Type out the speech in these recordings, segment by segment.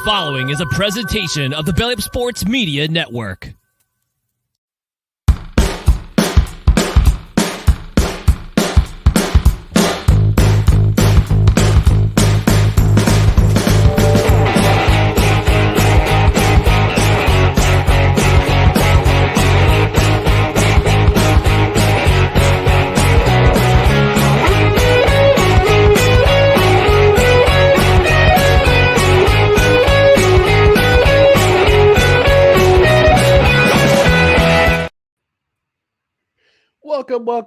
following is a presentation of the Belly Up Sports Media Network.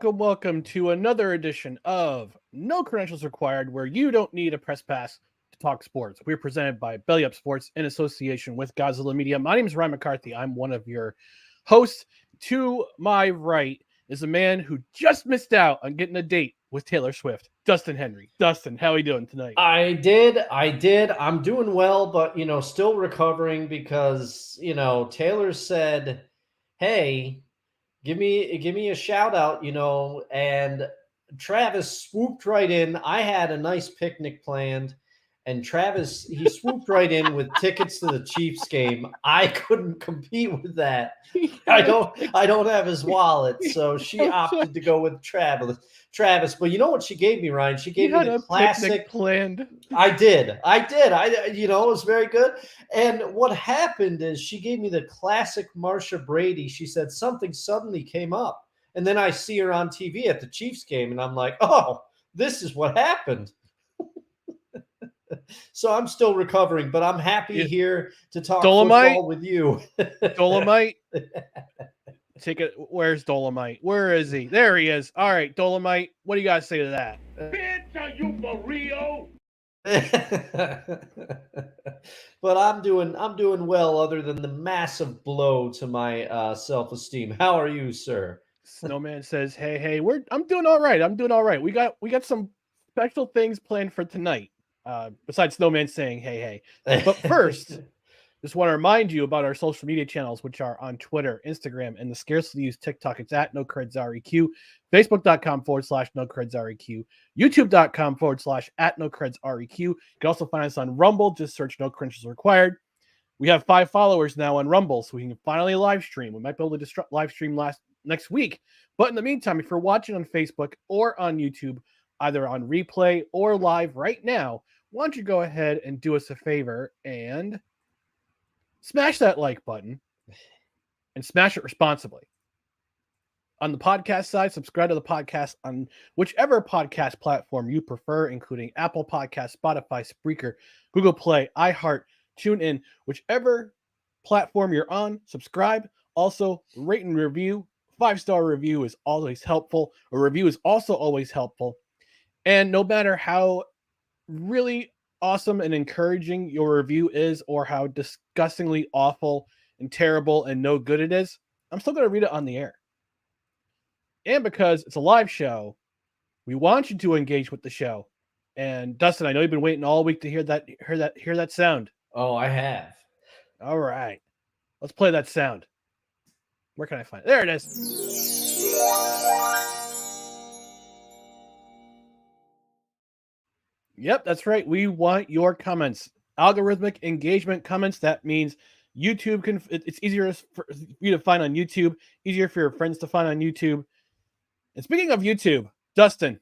Welcome to another edition of No Credentials Required, where you don't need a press pass to talk sports. We're presented by Belly Up Sports in association with Gozilla Media. My name is Ryan McCarthy. I'm one of your hosts. To my right is a man who just missed out on getting a date with Taylor Swift, Dustin Henry. Dustin, how are you doing tonight? I did. I'm doing well, but, still recovering because, Taylor said, hey, give me a shout out, and Travis swooped right in. I had a nice picnic planned, and Travis, he swooped right in with tickets to the Chiefs game. I couldn't compete with that. I don't have his wallet, so she opted to go with Travis. But you know what she gave me, Ryan? She gave me the classic planned. I did. It was very good. And what happened is she gave me the classic Marsha Brady. She said something suddenly came up. And then I see her on TV at the Chiefs game, and I'm like, oh, this is what happened. So I'm still recovering, but I'm happy here to talk football with you. Dolomite? Take it. Where's Dolomite? Where is he? There he is. All right, Dolomite. What do you guys say to that? Bitch, are you for real? But I'm doing well, other than the massive blow to my self-esteem. How are you, sir? Snowman says, "Hey, I'm doing all right. We got some special things planned for tonight. Besides Snowman saying, hey. But first, just want to remind you about our social media channels, which are on Twitter, Instagram, and the scarcely used TikTok. It's at NoCredsREQ, Facebook.com/NoCredsREQ, YouTube.com/@NoCredsREQ. You can also find us on Rumble. Just search No Credentials Required. We have 5 followers now on Rumble, so we can finally live stream. We might be able to live stream next week. But in the meantime, if you're watching on Facebook or on YouTube, either on replay or live right now, why don't you go ahead and do us a favor and smash that like button and smash it responsibly. On the podcast side, subscribe to the podcast on whichever podcast platform you prefer, including Apple Podcasts, Spotify, Spreaker, Google Play, iHeart, TuneIn, whichever platform you're on, subscribe. Also, rate and review. 5-star review is always helpful. A review is also always helpful. And no matter how really awesome and encouraging your review is, or how disgustingly awful and terrible and no good it is, I'm still going to read it on the air. And because it's a live show, we want you to engage with the show. And Dustin, I know you've been waiting all week to hear that sound. Oh, I have. All right, let's play that sound. Where can I find it? There it is. Yep, that's right. We want your comments. Algorithmic engagement comments. That means YouTube it's easier for you to find on YouTube, easier for your friends to find on YouTube. And speaking of YouTube, Dustin,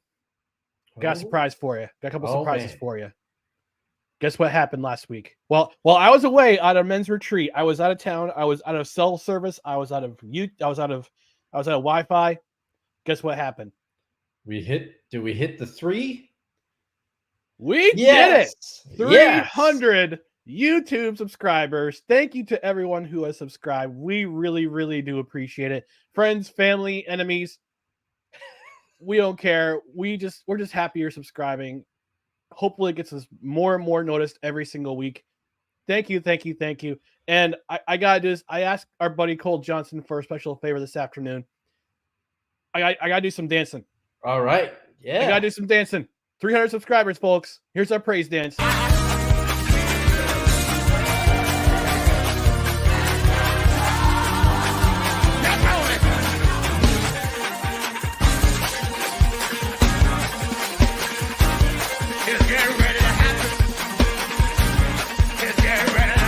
got a surprise for you. Got a couple surprises for you. Guess what happened last week? Well, while I was away at a men's retreat, I was out of town. I was out of cell service. I was out of Wi-Fi. Guess what happened? Did we hit the 3? We did it! 300 YouTube subscribers. Thank you to everyone who has subscribed. We really, really do appreciate it. Friends, family, enemies, we don't care. We're just happy you're subscribing. Hopefully it gets us more and more noticed every single week. Thank you. And I gotta do this. I asked our buddy Cole Johnson for a special favor this afternoon. I gotta do some dancing. All right. Yeah. I gotta do some dancing. 300 subscribers, folks. Here's our praise dance. It's getting ready to happen. It's getting ready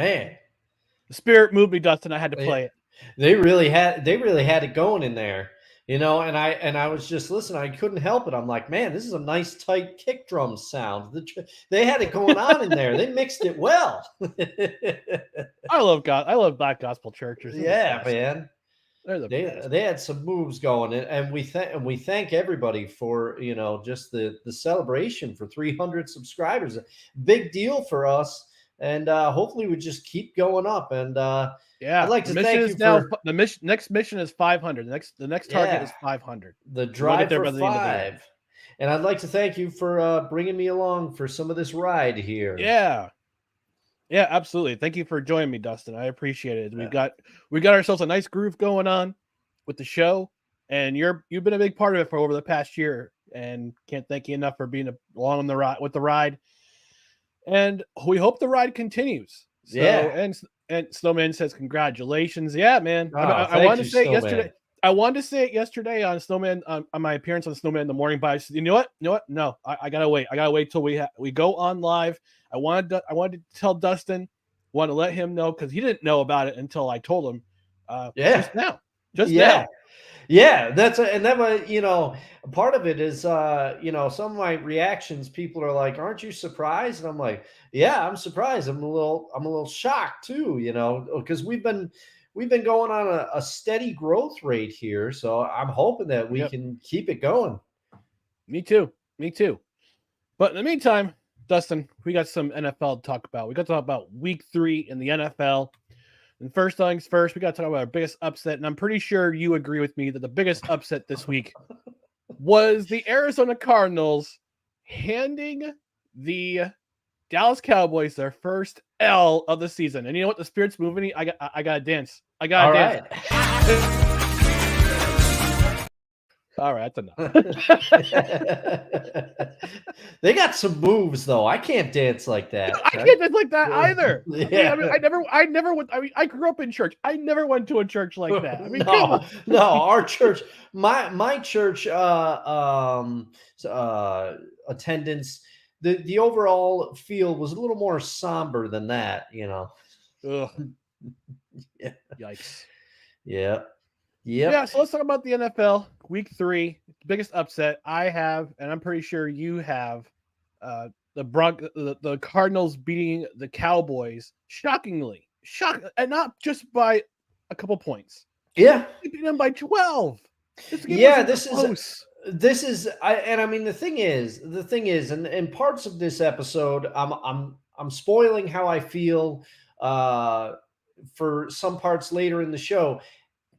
man, The spirit moved me, Dustin. I had to play it. they really had it going in there, and I was just listening. I couldn't help it. I'm like, man, this is a nice tight kick drum sound. They had it going on in there. They mixed it well. I love God. I love black gospel churches. Yeah, man. They're the best. They had some moves going, and we thank everybody for just the celebration for 300 subscribers. Big deal for us, and hopefully we just keep going up. And Yeah, I'd like to thank you for the next mission is 500. The next target is 500. The drive there for by the end of the year. 5. And I'd like to thank you for bringing me along for some of this ride here. Yeah, absolutely. Thank you for joining me, Dustin. I appreciate it. We got ourselves a nice groove going on with the show, and you've been a big part of it for over the past year, and can't thank you enough for being along on the ride with the ride. And we hope the ride continues. So, and Snowman says congratulations. Yeah, man. I wanted to say it yesterday. I wanted to say it yesterday on Snowman on my appearance on Snowman in the morning, but I said, you know what? No, I gotta wait. I gotta wait till we go on live. I wanted to tell Dustin, want to let him know because he didn't know about it until I told him. Just now. Yeah, part of it is some of my reactions. People are like, "Aren't you surprised?" And I'm like, "Yeah, I'm surprised. I'm a little shocked too, because we've been going on a steady growth rate here. So I'm hoping that we can keep it going." Me too. But in the meantime, Dustin, we got some NFL to talk about. We got to talk about week 3 in the NFL. And first things first, we got to talk about our biggest upset. And I'm pretty sure you agree with me that the biggest upset this week was the Arizona Cardinals handing the Dallas Cowboys their first L of the season. And you know what? The spirit's moving me. I got to dance. I got to dance. Right. All right, that's enough. They got some moves though. I can't dance like that. I can't dance like that either. Yeah. I never went. I mean, I grew up in church. I never went to a church like that. I mean, no, our church, my church, attendance, the overall feel was a little more somber than that. Ugh. Yeah. Yikes. Yeah. Yeah, so let's talk about the NFL week 3. Biggest upset I have, and I'm pretty sure you have, the Cardinals beating the Cowboys shockingly, and not just by a couple points. Yeah, they beat them by 12. This is I mean the thing is, and in parts of this episode, I'm spoiling how I feel for some parts later in the show.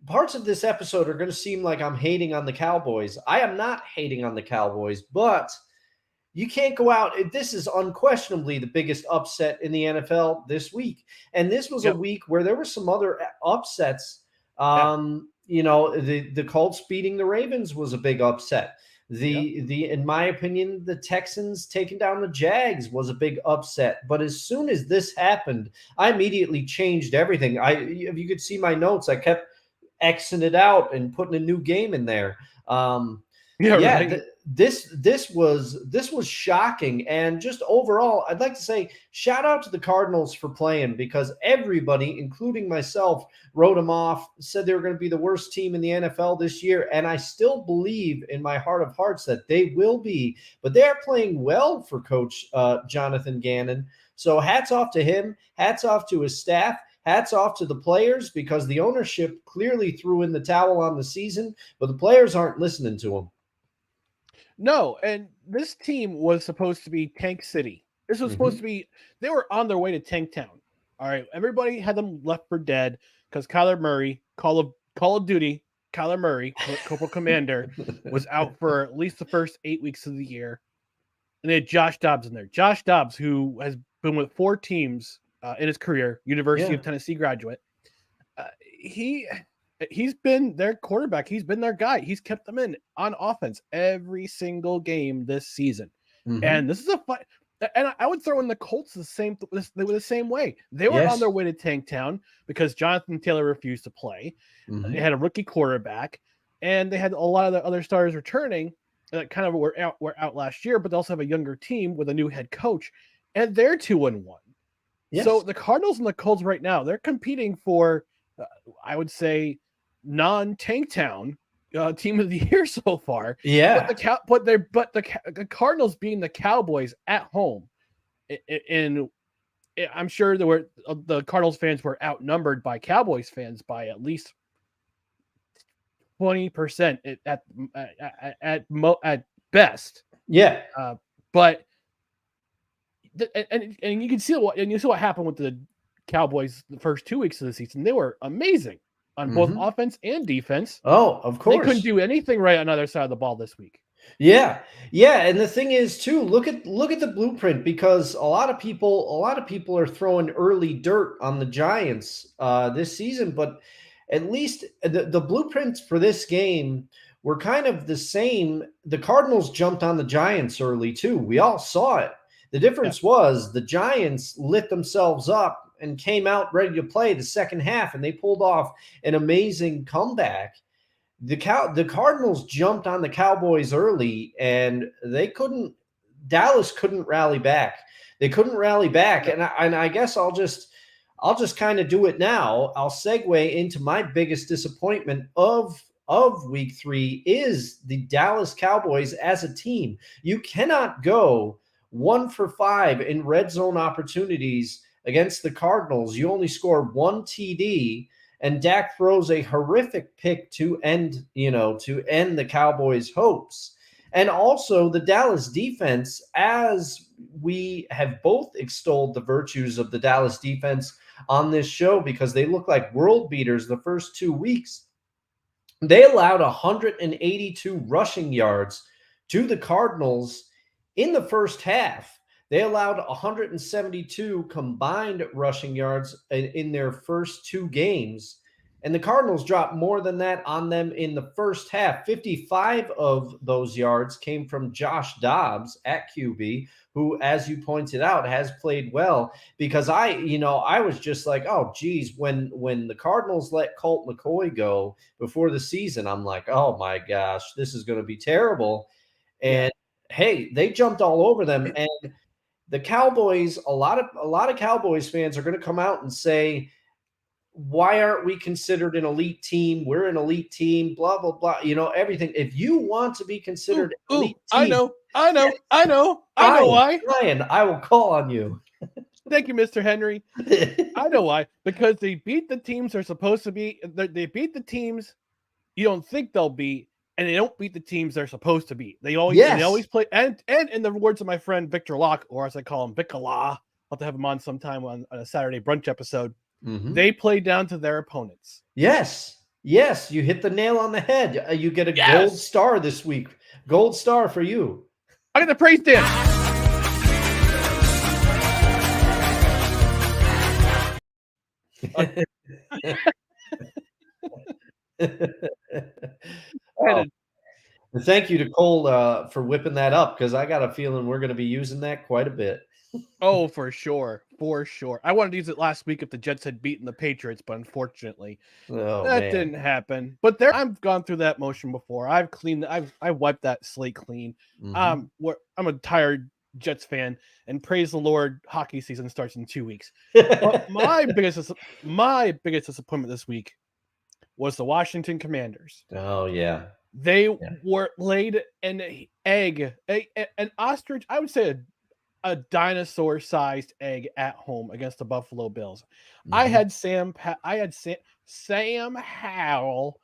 Parts of this episode are going to seem like I'm hating on the Cowboys. I am not hating on the Cowboys, but you can't go out. This is unquestionably the biggest upset in the NFL this week. And this was a week where there were some other upsets. The Colts beating the Ravens was a big upset. In my opinion, the Texans taking down the Jags was a big upset. But as soon as this happened, I immediately changed everything. If you could see my notes, I kept Xing it out and putting a new game in there. This was shocking. And just overall, I'd like to say shout out to the Cardinals for playing, because everybody, including myself, wrote them off, said they were going to be the worst team in the NFL this year. And I still believe in my heart of hearts that they will be, but they're playing well for Coach Jonathan Gannon. So hats off to him, hats off to his staff. Hats off to the players, because the ownership clearly threw in the towel on the season, but the players aren't listening to them. No, and this team was supposed to be Tank City. This was supposed to be, they were on their way to Tank Town. All right, everybody had them left for dead because Kyler Murray, Call of Duty, Kyler Murray, Corporal Commander, was out for at least the first 8 weeks of the year. And they had Josh Dobbs in there. Josh Dobbs, who has been with 4 teams in his career, University of Tennessee graduate. He's been their quarterback. He's been their guy. He's kept them in on offense every single game this season. And this is a fight. And I would throw in the Colts the same way. They were on their way to Tank Town because Jonathan Taylor refused to play. They had a rookie quarterback, and they had a lot of the other stars returning that kind of were out last year, but they also have a younger team with a new head coach, and they're 2-1. Yes. So the Cardinals and the Colts right now, they're competing for, I would say, non-Tank Town team of the year so far. Yeah. The Cardinals being the Cowboys at home, in I'm sure the Cardinals fans were outnumbered by Cowboys fans by at least 20% at best. Yeah. But and you can see what happened with the Cowboys the first 2 weeks of the season. They were amazing on both offense and defense. Oh, of They course. couldn't do anything right on the other side of the ball this week. Yeah. Yeah, and the thing is too, look at the blueprint, because a lot of people are throwing early dirt on the Giants this season, but at least the blueprints for this game were kind of the same. The Cardinals jumped on the Giants early too. We all saw it. The difference was the Giants lit themselves up and came out ready to play the second half, and they pulled off an amazing comeback. The Cardinals jumped on the Cowboys early, and Dallas couldn't rally back. They couldn't rally back. And I guess I'll just kind of do it now. I'll segue into my biggest disappointment of week 3 is the Dallas Cowboys as a team. You cannot go 1 for 5 in red zone opportunities against the Cardinals. You only score 1 TD, and Dak throws a horrific pick to end the Cowboys' hopes. And also the Dallas defense, as we have both extolled the virtues of the Dallas defense on this show because they look like world beaters the first 2 weeks. They allowed 182 rushing yards to the Cardinals in the first half. They allowed 172 combined rushing yards in their first 2 games. And the Cardinals dropped more than that on them in the first half. 55 of those yards came from Josh Dobbs at QB, who, as you pointed out, has played well. Because I was just like, oh, geez, when the Cardinals let Colt McCoy go before the season, I'm like, oh my gosh, this is going to be terrible. And hey, they jumped all over them. And the Cowboys, a lot of Cowboys fans are going to come out and say, why aren't we considered an elite team? We're an elite team, blah, blah, blah, everything. If you want to be considered an elite team. I know why. Ryan, I will call on you. Thank you, Mr. Henry. I know why. Because they beat the teams they're supposed to be. They beat the teams you don't think they'll beat, and they don't beat the teams they're supposed to beat. They always play. And in the words of my friend Victor Locke, or as I call him, Vicala, I'll have to have him on sometime on a Saturday brunch episode. They play down to their opponents. Yes, you hit the nail on the head. You get a gold star this week. Gold star for you. I get the praise dance. Thank you to Cole for whipping that up, because I got a feeling we're going to be using that quite a bit. Oh, for sure. I wanted to use it last week if the Jets had beaten the Patriots, but unfortunately, that didn't happen. But I've gone through that motion before. I've wiped that slate clean. I'm a tired Jets fan, and praise the Lord, hockey season starts in 2 weeks. But my biggest disappointment this week was the Washington Commanders. Oh yeah. They were laid an egg, an ostrich, I would say a dinosaur-sized egg at home against the Buffalo Bills. I had Sam Howell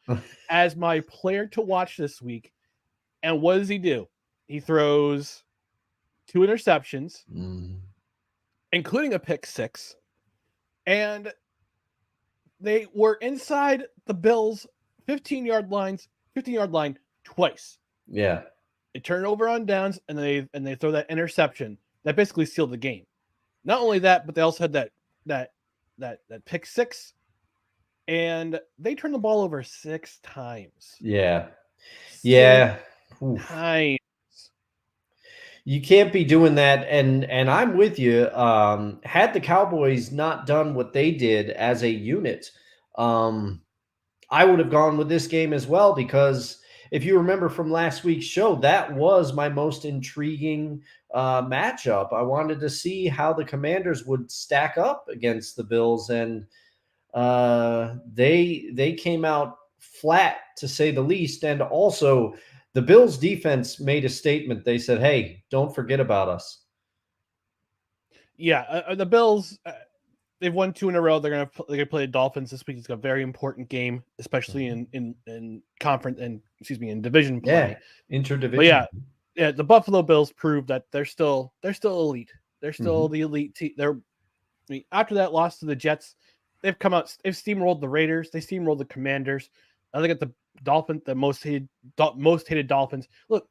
as my player to watch this week. And what does he do? He throws 2 interceptions, including a pick 6. And they were inside the Bills' 15-yard line twice. Yeah. They turn it over on downs, and they throw that interception that basically sealed the game. Not only that, but they also had that pick 6, and they turned the ball over 6 times. Yeah. 6 times. You can't be doing that, and I'm with you. Had the Cowboys not done what they did as a unit, I would have gone with this game as well, because if you remember from last week's show, that was my most intriguing matchup. I wanted to see how the Commanders would stack up against the Bills, and they came out flat, to say the least. And also, the Bills defense made a statement. They said, "Hey, don't forget about us." Yeah, the Bills. They've won 2 in a row. They're gonna play the Dolphins this week. It's a very important game, especially in conference and in division play. Yeah, interdivision. But yeah, the Buffalo Bills proved that they're still elite. They're still the elite team. After that loss to the Jets, they've come out. They've steamrolled the Raiders. They steamrolled the Commanders. I think at the Dolphins, the most hated Dolphins. Look,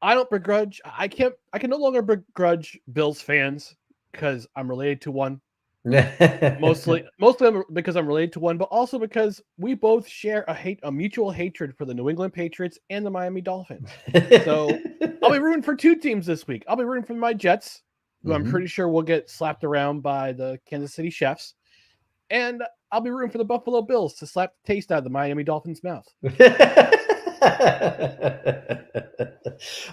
I don't begrudge. I can no longer begrudge Bills fans because I'm related to one. mostly because I'm related to one, but also because we both share a mutual hatred for the New England Patriots and the Miami Dolphins. So I'll be rooting for 2 teams this week. I'll be rooting for my Jets, who I'm pretty sure will get slapped around by the Kansas City Chiefs, and I'll be rooting for the Buffalo Bills to slap the taste out of the Miami Dolphins' mouth.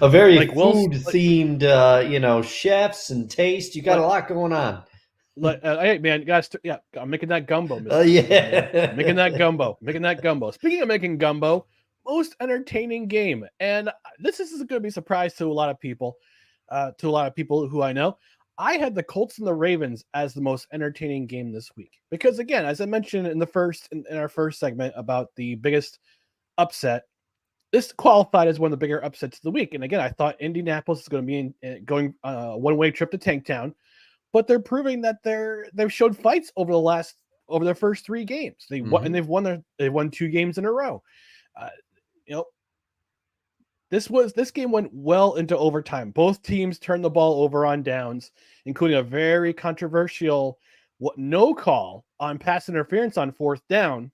A very food-themed, chefs and taste. You got a lot going on. Hey man, guys, I'm making that gumbo. Yeah, making that gumbo. Speaking of making gumbo, most entertaining game, and this is going to be a surprise to a lot of people, who I know. I had the Colts and the Ravens as the most entertaining game this week because, again, as I mentioned in our first segment about the biggest upset, this qualified as one of the bigger upsets of the week. And again, I thought Indianapolis is going to be going a one-way trip to Tanktown. But they're proving that they've showed fights over their first 3 games. They've won 2 games in a row. This game went well into overtime. Both teams turned the ball over on downs, including a very controversial no call on pass interference on 4th down.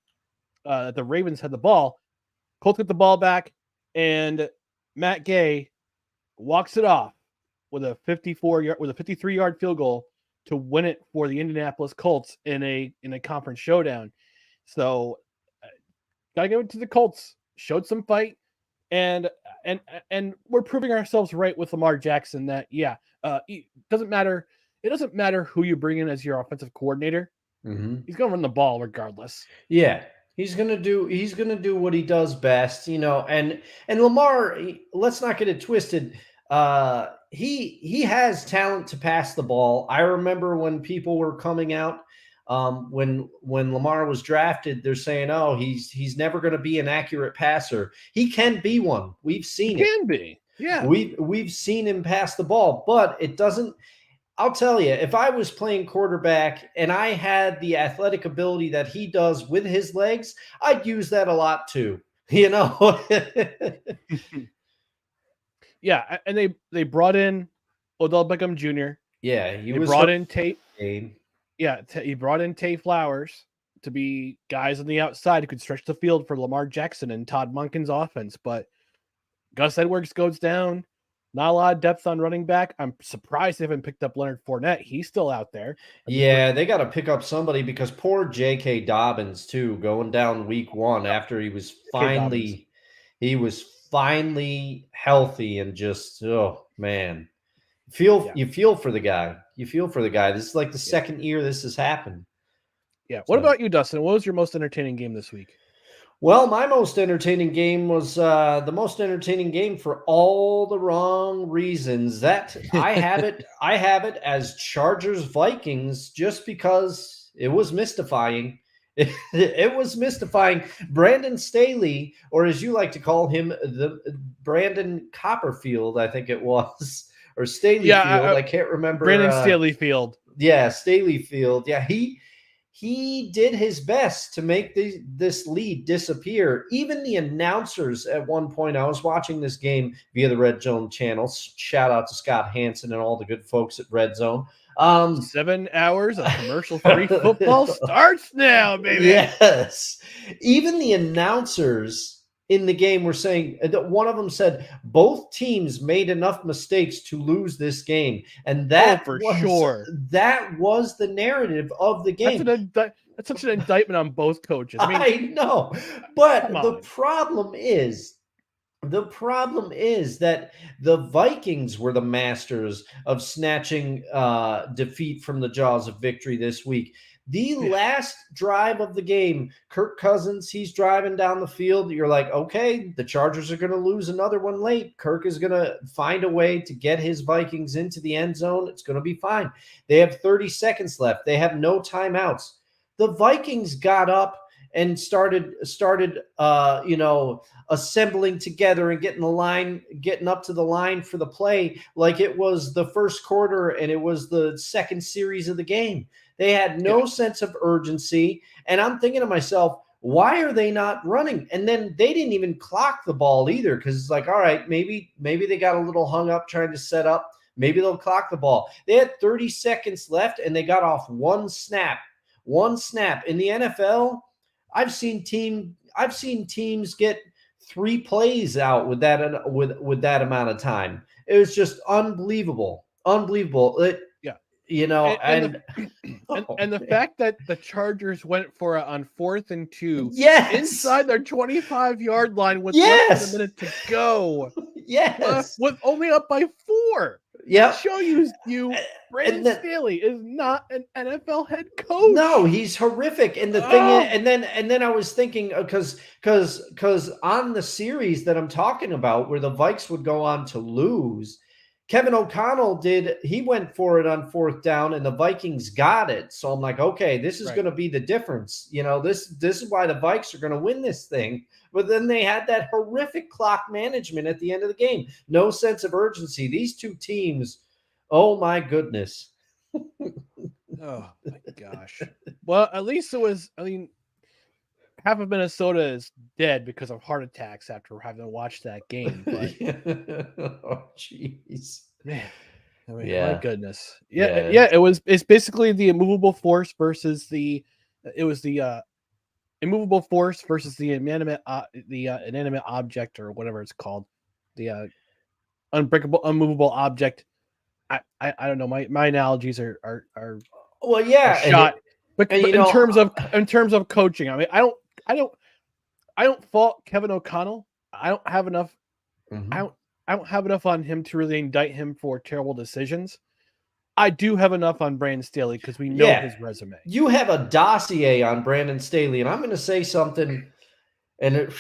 The Ravens had the ball. Colts get the ball back, and Matt Gay walks it off with a 53-yard field goal to win it for the Indianapolis Colts in a conference showdown. So gotta give it to the Colts. Showed some fight, and we're proving ourselves right with Lamar Jackson that it doesn't matter who you bring in as your offensive coordinator. He's gonna run the ball regardless. Yeah. He's gonna do what he does best, and Lamar, let's not get it twisted. He has talent to pass the ball. I remember when people were coming out, when Lamar was drafted, they're saying, "Oh, he's never going to be an accurate passer." He can be one. We've seen it. Can be. Yeah. We've seen him pass the ball, but it doesn't. I'll tell you, if I was playing quarterback and I had the athletic ability that he does with his legs, I'd use that a lot too. Yeah, and they brought in Odell Beckham Jr. Yeah, he brought in Tate. Yeah, he brought in Tay Flowers to be guys on the outside who could stretch the field for Lamar Jackson and Todd Monken's offense. But Gus Edwards goes down. Not a lot of depth on running back. I'm surprised they haven't picked up Leonard Fournette. He's still out there. Yeah, they got to pick up somebody because poor J.K. Dobbins too, going down week 1 after he was finally healthy and just, oh man, you feel for the guy. This is like the second year this has happened. Yeah. What about you, Dustin? What was your most entertaining game this week? Well, my most entertaining game was the most entertaining game for all the wrong reasons. That I have it as Chargers Vikings just because it was mystifying. It was mystifying. Brandon Staley, or as you like to call him, the Brandon Copperfield, I think it was, or Staley Field. I can't remember. Brandon Staley Field. Yeah, Staley Field. Yeah, he did his best to make this lead disappear. Even the announcers at one point, I was watching this game via the Red Zone channel. Shout out to Scott Hansen and all the good folks at Red Zone. 7 hours of commercial-free football starts now, baby. Yes. Even the announcers in the game were saying, one of them said, both teams made enough mistakes to lose this game. And that that was the narrative of the game. That's such an indictment on both coaches. I know. But the problem is The problem is that the Vikings were the masters of snatching defeat from the jaws of victory this week. The Yeah. last drive of the game, Kirk Cousins, he's driving down the field. You're like, okay, the Chargers are going to lose another one late. Kirk is going to find a way to get his Vikings into the end zone. It's going to be fine. They have 30 seconds left. They have no timeouts. The Vikings got up and started assembling together and getting up to the line for the play like it was the first quarter and it was the second series of the game. They had no sense of urgency. And I'm thinking to myself, why are they not running? And then they didn't even clock the ball either, because it's like, all right, maybe they got a little hung up trying to set up. Maybe they'll clock the ball. They had 30 seconds left and they got off one snap. One snap. In the NFL, I've seen teams get 3 plays out with that with that amount of time. It was just unbelievable. And the fact that the Chargers went for it on 4th and 2 yes, inside their 25-yard line with yes, less than a minute to go. Yes, with only up by 4. Yeah, show you Brandon Staley is not an NFL head coach. No, he's horrific. And the thing is, and then I was thinking, because on the series that I'm talking about, where the Vikes would go on to lose, Kevin O'Connell he went for it on 4th down, and the Vikings got it. So I'm like, okay, this is going to be the difference. This is why the Vikes are going to win this thing. But then they had that horrific clock management at the end of the game. No sense of urgency. These two teams, oh my goodness. Oh my gosh. Well, at least it was, half of Minnesota is dead because of heart attacks after having watched that game. But oh jeez. Man. My goodness. It's basically the immovable force versus the immovable force versus the inanimate object, or whatever it's called. The unmovable object. I don't know. My analogies are well, yeah, shot. But in terms of coaching, I don't fault Kevin O'Connell. I don't have enough. Mm-hmm. I don't have enough on him to really indict him for terrible decisions. I do have enough on Brandon Staley because we know his resume. You have a dossier on Brandon Staley, and I'm going to say something, and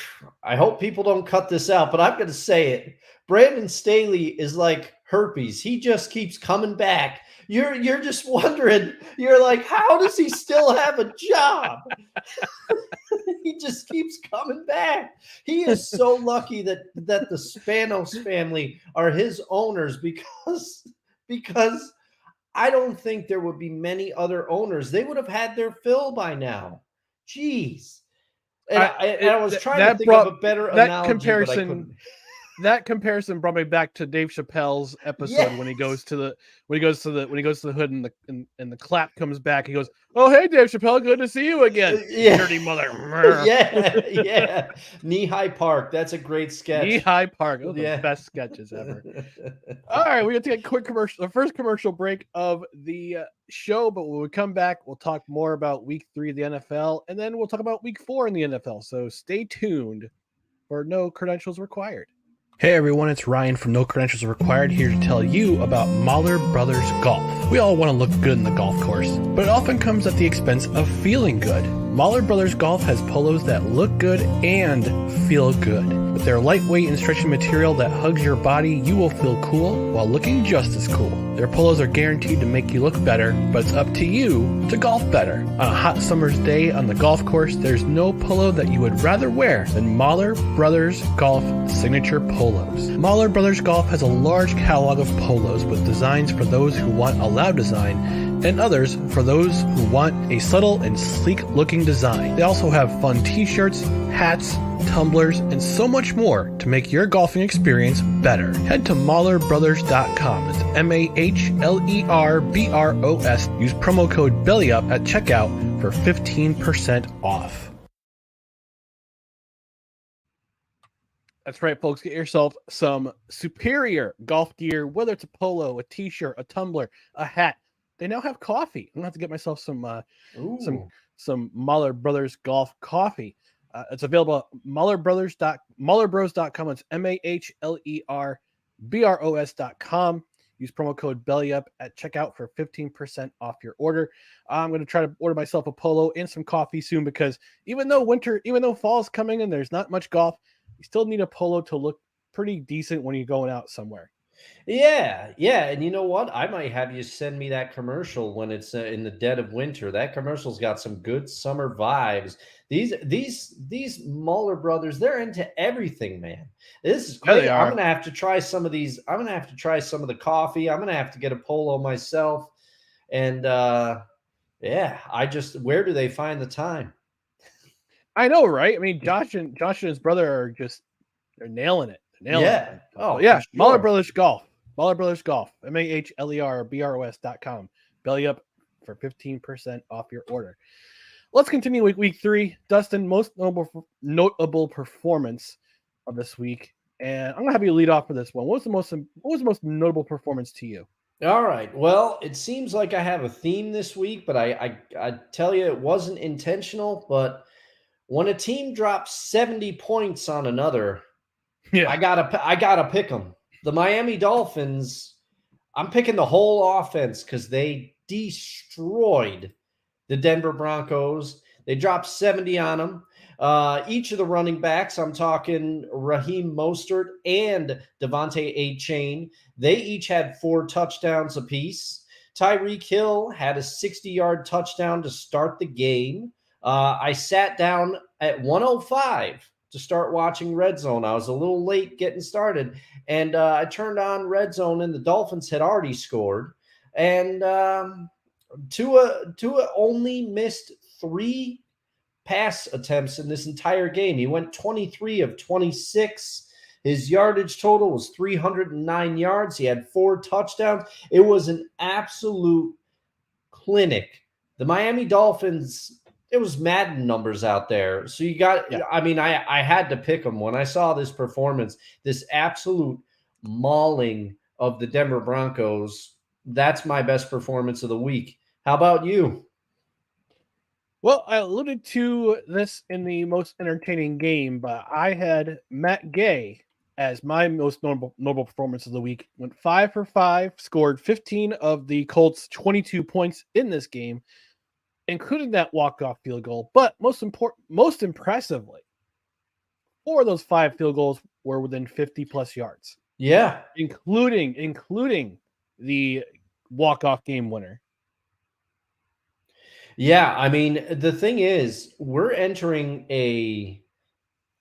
I hope people don't cut this out, but I'm going to say it. Brandon Staley is like herpes. He just keeps coming back. You're just wondering, you're like, how does he still have a job? He just keeps coming back. He is so lucky that the Spanos family are his owners, because I don't think there would be many other owners. They would have had their fill by now. Jeez. And I was trying to think of a better analogy, comparison. but I couldn't. That comparison brought me back to Dave Chappelle's episode when he goes to the hood and the clap comes back. He goes, "Oh, hey, Dave Chappelle, good to see you again, dirty mother." yeah. Knee-High Park. That's a great sketch. Knee-High Park. Those are the best sketches ever. All right, we're gonna take a quick commercial, the first commercial break of the show. But when we come back, we'll talk more about Week 3 of the NFL, and then we'll talk about Week 4 in the NFL. So stay tuned for No Credentials Required. Hey everyone, it's Ryan from No Credentials Required, here to tell you about Mahler Brothers Golf. We all want to look good in the golf course, but it often comes at the expense of feeling good. Mahler Brothers Golf has polos that look good and feel good. With their lightweight and stretchy material that hugs your body, you will feel cool while looking just as cool. Their polos are guaranteed to make you look better, but it's up to you to golf better. On a hot summer's day on the golf course, there's no polo that you would rather wear than Mahler Brothers Golf signature polos. Mahler Brothers Golf has a large catalog of polos with designs for those who want a loud design and others for those who want a subtle and sleek looking design. They also have fun t-shirts, hats, tumblers, and so much more to make your golfing experience better. Head to MahlerBrothers.com. It's MAHLERBROS. Use promo code BELLYUP at checkout for 15% off. That's right, folks. Get yourself some superior golf gear, whether it's a polo, a t-shirt, a tumbler, a hat. They now have coffee. I'm gonna have to get myself some Mahler Brothers Golf coffee. It's available at MahlerBros.com. It's MahlerBros.com. Use promo code BELLYUP at checkout for 15% off your order. I'm going to try to order myself a polo and some coffee soon because even though fall's coming and there's not much golf, you still need a polo to look pretty decent when you're going out somewhere. Yeah, yeah, and you know what? I might have you send me that commercial when it's in the dead of winter. That commercial's got some good summer vibes. These Mahler brothers, they're into everything, man. This is Yeah, great. they I'm are. gonna have to try some of these. I'm gonna have to try some of the coffee. I'm gonna have to get a polo myself. And yeah, where do they find the time? I know, right? I mean, Josh and his brother are they're nailing it. They're nailing Yeah. it. Oh, But yeah, for Mahler sure. Brothers Golf. Mahler Brothers Golf. MahlerBros.com. Belly up for 15% off your order. Let's continue week 3. Dustin, most notable performance of this week. And I'm gonna have you lead off for this one. What was the most notable performance to you? All right. Well, it seems like I have a theme this week, but I tell you, it wasn't intentional. But when a team drops 70 points on another, Yeah. I gotta pick them. The Miami Dolphins. I'm picking the whole offense because they destroyed the Denver Broncos. They dropped 70 on them. Each of the running backs, I'm talking Raheem Mostert and Devontae A-Chain, they each had 4 touchdowns apiece. Tyreek Hill had a 60-yard touchdown to start the game. I sat down at 1:05 to start watching Red Zone. I was a little late getting started, and I turned on Red Zone, and the Dolphins had already scored. And Tua only missed 3 pass attempts in this entire game. He went 23 of 26. His yardage total was 309 yards. He had 4 touchdowns. It was an absolute clinic. The Miami Dolphins, it was Madden numbers out there. So you got, Yeah. I mean, I had to pick them when I saw this performance, this absolute mauling of the Denver Broncos. That's my best performance of the week. How about you? Well, I alluded to this in the most entertaining game, but I had Matt Gay as my most notable performance of the week. Went 5 for 5, scored 15 of the Colts' 22 points in this game, including that walk-off field goal. But most impressively, 4 of those 5 field goals were within 50 plus yards, Yeah. including the walk-off game winner. Yeah, I mean, the thing is,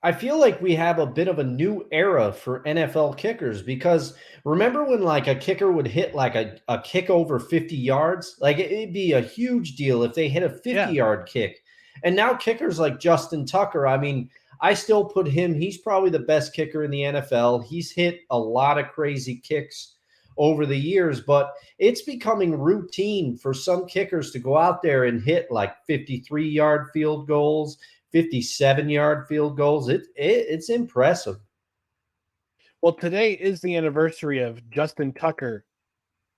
I feel like we have a bit of a new era for NFL kickers because remember when like a kicker would hit like a kick over 50 yards? Like it'd be a huge deal if they hit a 50-yard kick. And now kickers like Justin Tucker, I mean, I still put him, he's probably the best kicker in the NFL. He's hit a lot of crazy kicks over the years, but it's becoming routine for some kickers to go out there and hit like 53-yard field goals, 57-yard field goals. It's impressive. Well, today is the anniversary of Justin Tucker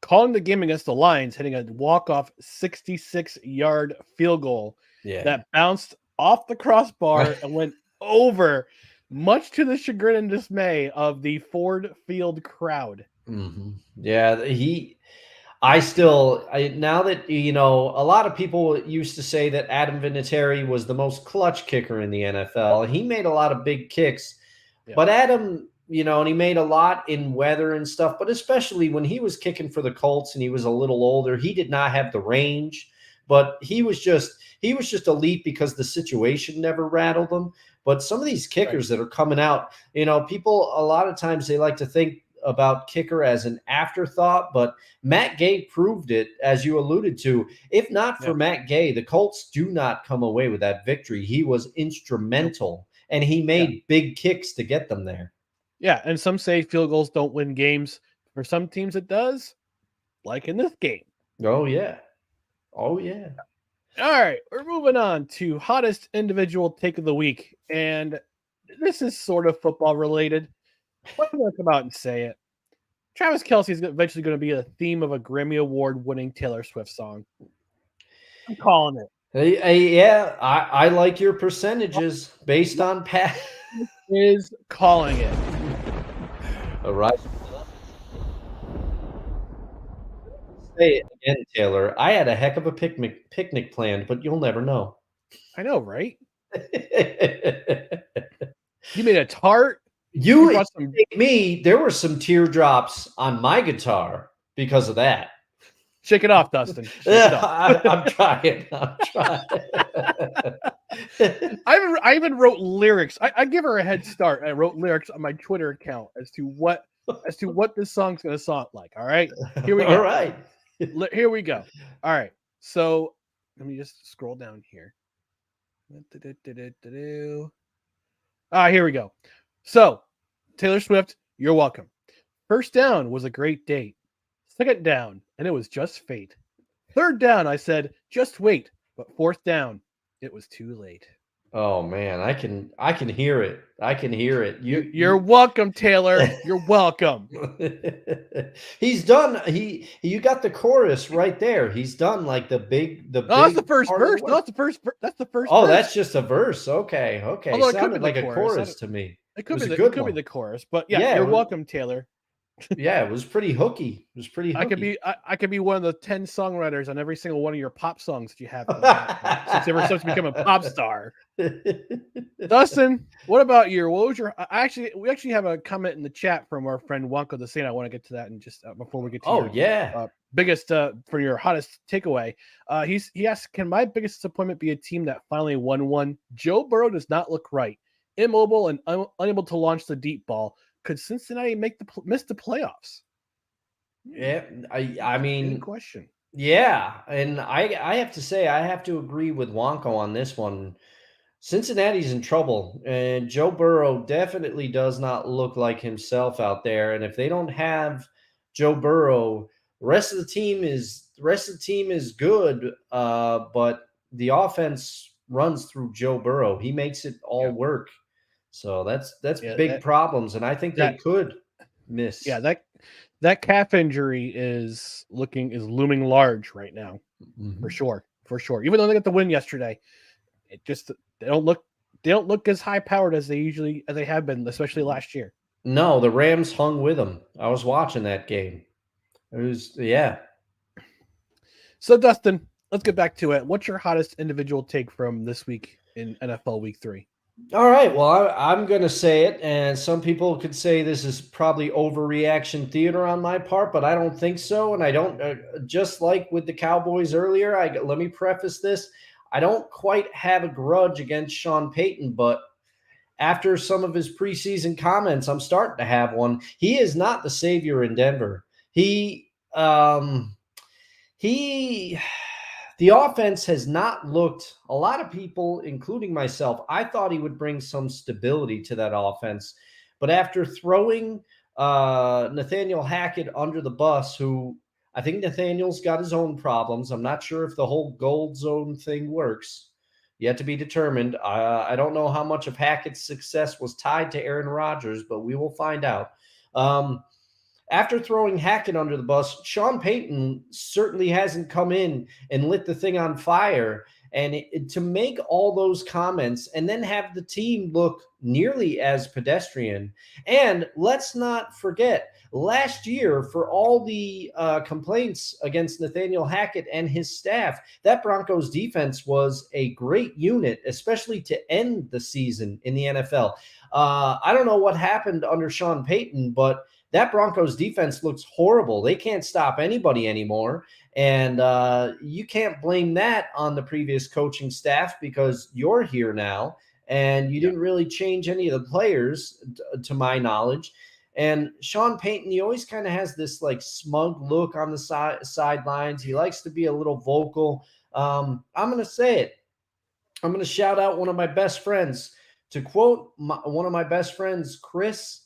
calling the game against the Lions, hitting a walk-off 66-yard field goal that bounced off the crossbar and went over, much to the chagrin and dismay of the Ford Field crowd. Mm-hmm. Yeah, now that, you know, a lot of people used to say that Adam Vinatieri was the most clutch kicker in the NFL. He made a lot of big kicks, but Adam, you know, and he made a lot in weather and stuff, but especially when he was kicking for the Colts and he was a little older, he did not have the range, but he was just elite because the situation never rattled him. But some of these kickers that are coming out, you know, people, a lot of times they like to think about kicker as an afterthought, but Matt Gay proved it, as you alluded to. If not for Matt Gay, the Colts do not come away with that victory. He was instrumental, and he made big kicks to get them there. Yeah, and some say field goals don't win games. For some teams, it does, like in this game. Oh, yeah. Oh, yeah. All right, we're moving on to hottest individual take of the week. And this is sort of football related. I'm going to come out and say it. Travis Kelce is eventually going to be a theme of a Grammy Award winning Taylor Swift song. I'm calling it. Yeah, I like your percentages based on past. Is calling it. All right. Say it again, Taylor. I had a heck of a picnic planned, but you'll never know. I know, right? You made a tart. You brought some. me, there were some teardrops on my guitar because of that. Shake it off, Dustin. Shake it Yeah, off. I'm trying. I'm trying. I even wrote lyrics. I give her a head start. I wrote lyrics on my Twitter account as to what this song's gonna sound like. All right, here we go. All right. Here we go. All right. So let me just scroll down here. Here we go. So Taylor Swift, you're welcome. First down was a great date. Second down, and it was just fate. Third down, I said, just wait. But fourth down, it was too late. Oh man, I can hear it. I can hear it. You're welcome, Taylor. You're welcome. He's done. You got the chorus right there. He's done like the big. That's the first verse. No, that's the first. That's the first. Oh, verse. that's just a verse. Okay. Although it Sounded could be like the a chorus. chorus to me. It could be the chorus, but Yeah, you're welcome, Taylor. Yeah, it was pretty hooky. It was pretty hooky. I could be one of the 10 songwriters on every single one of your pop songs that you have since you were supposed to become a pop star. Dustin, what about you? What was your? We actually have a comment in the chat from our friend Wonko the Saint. I want to get to that in just before we get to your biggest for your hottest takeaway. He asked, can my biggest disappointment be a team that finally won one? Joe Burrow does not look right, immobile and unable to launch the deep ball. Could Cincinnati miss the playoffs? Yeah, I mean, good question. Yeah, and I have to say I have to agree with Wonko on this one. Cincinnati's in trouble, and Joe Burrow definitely does not look like himself out there. And if they don't have Joe Burrow, the rest of the team is good, but the offense runs through Joe Burrow. He makes it all work. So that's big problems, and I think they could miss. Yeah, that calf injury is looming large right now, for sure. Even though they got the win yesterday, it just they don't look as high powered as they have been, especially last year. No, the Rams hung with them. I was watching that game. It was So Dustin, let's get back to it. What's your hottest individual take from this week in NFL Week 3? All right. Well, I'm going to say it, and some people could say this is probably overreaction theater on my part, but I don't think so. And I don't, just like with the Cowboys earlier, let me preface this. I don't quite have a grudge against Sean Payton, but after some of his preseason comments, I'm starting to have one. He is not the savior in Denver. The offense has not looked, a lot of people, including myself, I thought he would bring some stability to that offense. But after throwing Nathaniel Hackett under the bus, who I think Nathaniel's got his own problems. I'm not sure if the whole gold zone thing works. Yet to be determined. I don't know how much of Hackett's success was tied to Aaron Rodgers, but we will find out. After throwing Hackett under the bus, Sean Payton certainly hasn't come in and lit the thing on fire. And to make all those comments and then have the team look nearly as pedestrian. And let's not forget, last year, for all the complaints against Nathaniel Hackett and his staff, that Broncos defense was a great unit, especially to end the season in the NFL. I don't know what happened under Sean Payton, but that Broncos defense looks horrible. They can't stop anybody anymore. And you can't blame that on the previous coaching staff because you're here now and you didn't really change any of the players, to my knowledge. And Sean Payton, he always kind of has this like smug look on the sidelines. He likes to be a little vocal. I'm going to say it. I'm going to shout out one of my best friends. To quote one of my best friends, Chris,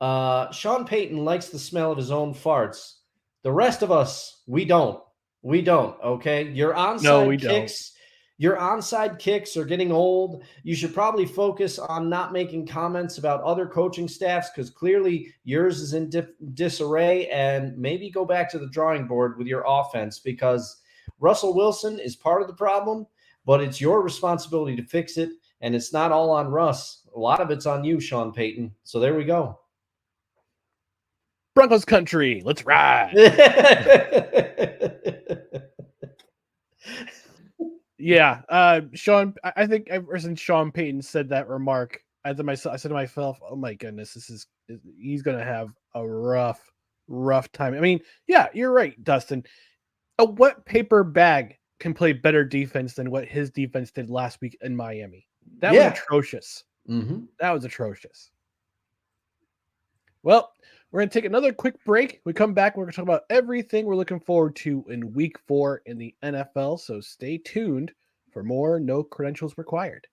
Sean Payton likes the smell of his own farts. The rest of us, we don't. We don't, okay? Your onside kicks are getting old. You should probably focus on not making comments about other coaching staffs because clearly yours is in disarray, and maybe go back to the drawing board with your offense because Russell Wilson is part of the problem. but it's your responsibility to fix it. And it's not all on Russ. A lot of it's on you, Sean Payton. So there we go. Broncos country, let's ride. Yeah, Sean. I think ever since Sean Payton said that remark, I said to myself, "Oh my goodness, he's gonna have a rough time." I mean, yeah, you're right, Dustin. A wet paper bag can play better defense than what his defense did last week in Miami. That was atrocious. Mm-hmm. That was atrocious. Well, we're going to take another quick break. We come back, we're going to talk about everything we're looking forward to in week 4 in the NFL. So stay tuned for more No Credentials Required.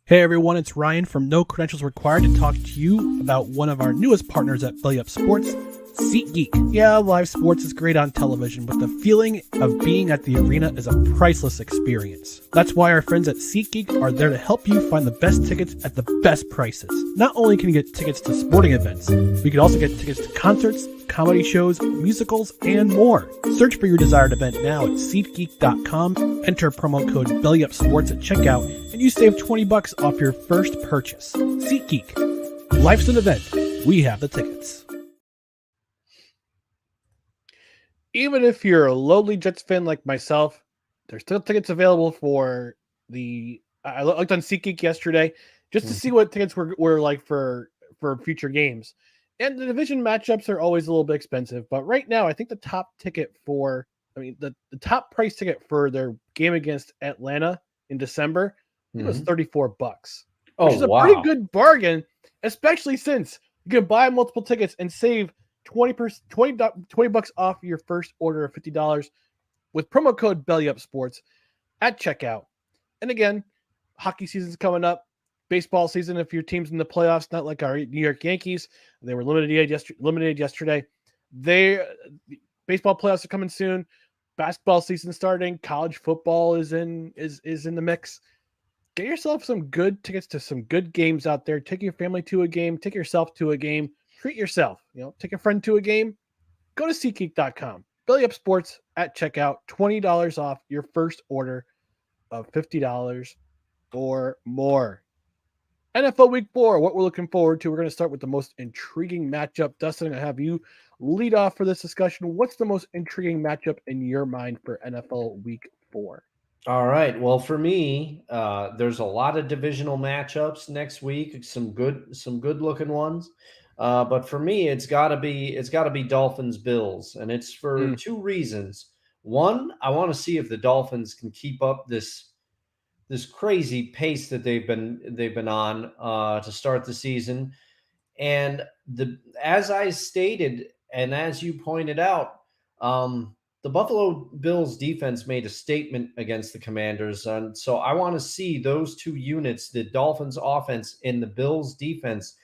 Hey everyone, it's Ryan from No Credentials Required to talk to you about one of our newest partners at Belly Up Sports, SeatGeek. Yeah, live sports is great on television, but the feeling of being at the arena is a priceless experience. That's why our friends at SeatGeek are there to help you find the best tickets at the best prices. Not only can you get tickets to sporting events, but you can also get tickets to concerts, comedy shows, musicals, and more. Search for your desired event now at SeatGeek.com, enter promo code BellyUpSports at checkout, and you save $20 off your first purchase. SeatGeek. Life's an event. We have the tickets. Even if you're a lowly Jets fan like myself, there's still tickets available for the. I looked on SeatGeek yesterday just to see what tickets were like for future games, and the division matchups are always a little bit expensive. But right now, I think the top top price ticket for their game against Atlanta in December it was $34, which is a pretty good bargain, especially since you can buy multiple tickets and save $20 off your first order of $50 with promo code BellyUpSports at checkout. And again, hockey season's coming up. Baseball season, if your team's in the playoffs, not like our New York Yankees, they were eliminated yesterday. Baseball playoffs are coming soon. Basketball season starting. College football is in the mix. Get yourself some good tickets to some good games out there. Take your family to a game. Take yourself to a game. Treat yourself. Take a friend to a game. Go to SeatGeek.com. Belly Up Sports at checkout. $20 off your first order of $50 or more. NFL Week 4, what we're looking forward to. We're going to start with the most intriguing matchup. Dustin, I'm going to have you lead off for this discussion. What's the most intriguing matchup in your mind for NFL Week 4? All right. Well, for me, there's a lot of divisional matchups next week. Some good looking ones. But for me, it's got to be Dolphins Bills, and it's for two reasons. One, I want to see if the Dolphins can keep up this crazy pace that they've been on to start the season. And as I stated, and as you pointed out, the Buffalo Bills defense made a statement against the Commanders. And so I want to see those two units, the Dolphins offense and the Bills defense,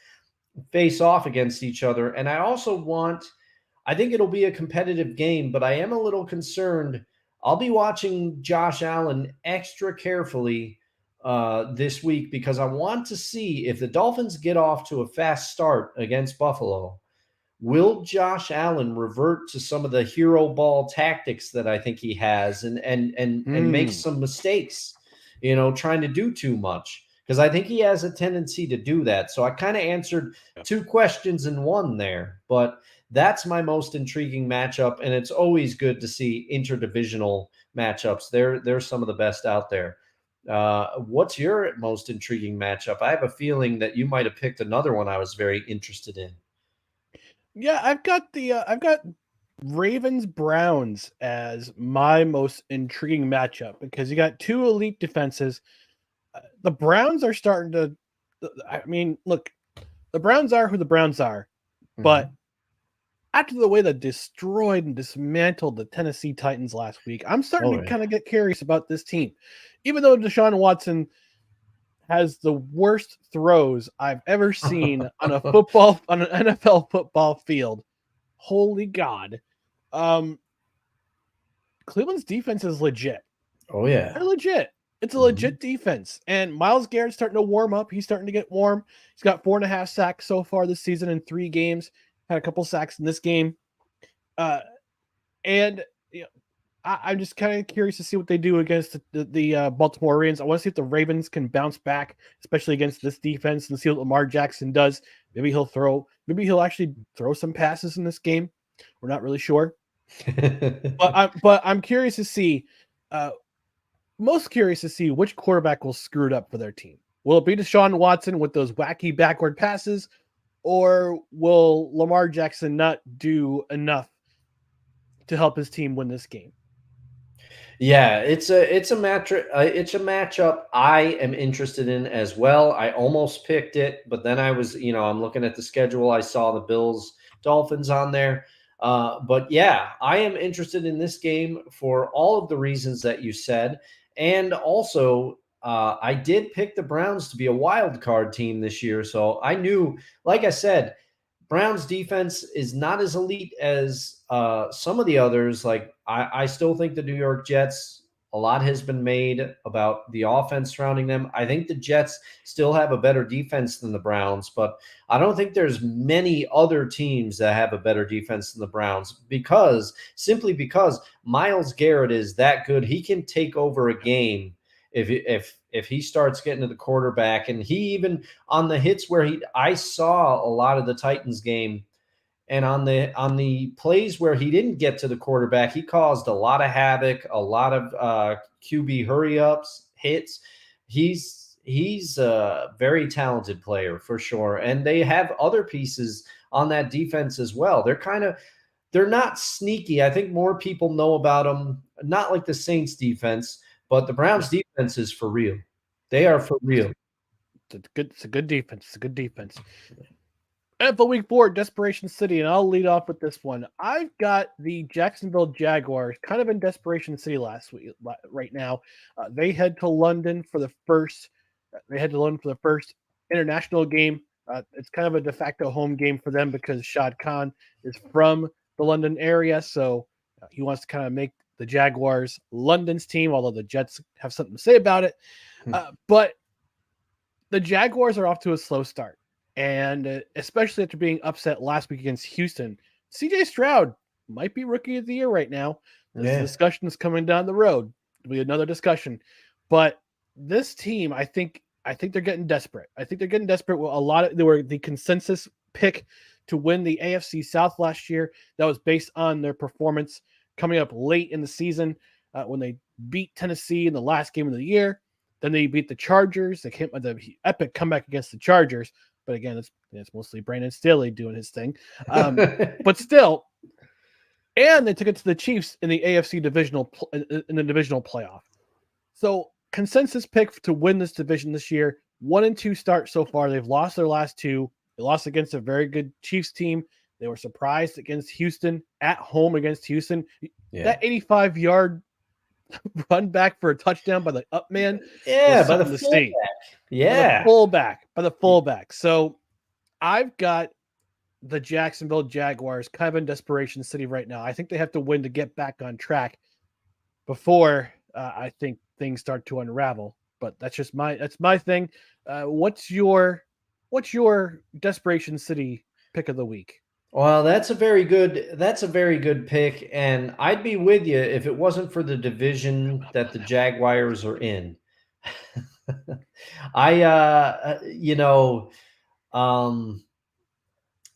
face off against each other. And I think it'll be a competitive game, but I am a little concerned. I'll be watching Josh Allen extra carefully this week because I want to see if the Dolphins get off to a fast start against Buffalo. Will Josh Allen revert to some of the hero ball tactics that I think he has and make some mistakes, trying to do too much? Because I think he has a tendency to do that. So I kind of answered two questions in one there, but that's my most intriguing matchup. And it's always good to see interdivisional matchups. They're some of the best out there. What's your most intriguing matchup? I have a feeling that you might have picked another one I was very interested in. Yeah, I've got Ravens Browns as my most intriguing matchup because you got two elite defenses. The Browns are starting to. I mean, look, the Browns are who the Browns are, but after the way that destroyed and dismantled the Tennessee Titans last week, I'm starting to kind of get curious about this team. Even though Deshaun Watson has the worst throws I've ever seen on an NFL football field. Holy God. Cleveland's defense is legit. Oh yeah. They're legit. It's a legit defense. And Myles Garrett's starting to warm up. He's starting to get warm. He's got 4.5 sacks so far this season in 3 games. Had a couple sacks in this game. And I'm just kind of curious to see what they do against the Baltimore Ravens. I want to see if the Ravens can bounce back, especially against this defense, and see what Lamar Jackson does. Maybe he'll actually throw some passes in this game. We're not really sure, but I'm curious to see, most curious to see which quarterback will screw it up for their team. Will it be Deshaun Watson with those wacky backward passes, or will Lamar Jackson not do enough to help his team win this game? Yeah, it's a matchup I am interested in as well. I almost picked it, but then I was, I'm looking at the schedule. I saw the Bills Dolphins on there. But yeah, I am interested in this game for all of the reasons that you said. And also, I did pick the Browns to be a wild card team this year. So I knew, like I said, Browns defense is not as elite as some of the others. Like I still think the New York Jets, a lot has been made about the offense surrounding them. I think the Jets still have a better defense than the Browns, but I don't think there's many other teams that have a better defense than the Browns simply because Myles Garrett is that good. He can take over a game if he starts getting to the quarterback, and he even on the hits where I saw a lot of the Titans game, and on the plays where he didn't get to the quarterback, he caused a lot of havoc, a lot of QB hurry ups, hits. He's a very talented player for sure, and they have other pieces on that defense as well. They're not sneaky. I think more people know about them, not like the Saints defense, but the Browns defense is for real. They are for real. It's a good defense. It's a good defense. NFL Week 4, Desperation City, and I'll lead off with this one. I've got the Jacksonville Jaguars kind of in Desperation City right now. They head to London for the first international game. It's kind of a de facto home game for them because Shad Khan is from the London area, so he wants to kind of make the Jaguars London's team, although the Jets have something to say about it. But the Jaguars are off to a slow start. And especially after being upset last week against Houston, CJ Stroud might be rookie of the year right now. This discussion is coming down the road. It'll be another discussion. But this team, I think they're getting desperate. I think they're getting desperate. They were the consensus pick to win the AFC South last year. That was based on their performance coming up late in the season when they beat Tennessee in the last game of the year. Then they beat the Chargers. They came with the epic comeback against the Chargers. But again, it's mostly Brandon Staley doing his thing. But still, and they took it to the Chiefs in the AFC divisional playoff. So consensus pick to win this division this year. 1-2 start so far. They've lost their last two. They lost against a very good Chiefs team. They were surprised against Houston at home against Houston. Yeah. That 85-yard run back for a touchdown by the up man. Yeah, by the fullback. Yeah. By the fullback. So I've got the Jacksonville Jaguars kind of in Desperation City right now. I think they have to win to get back on track before I think things start to unravel. But that's my thing. What's your Desperation City pick of the week? Well, that's a very good pick, and I'd be with you if it wasn't for the division that the Jaguars are in.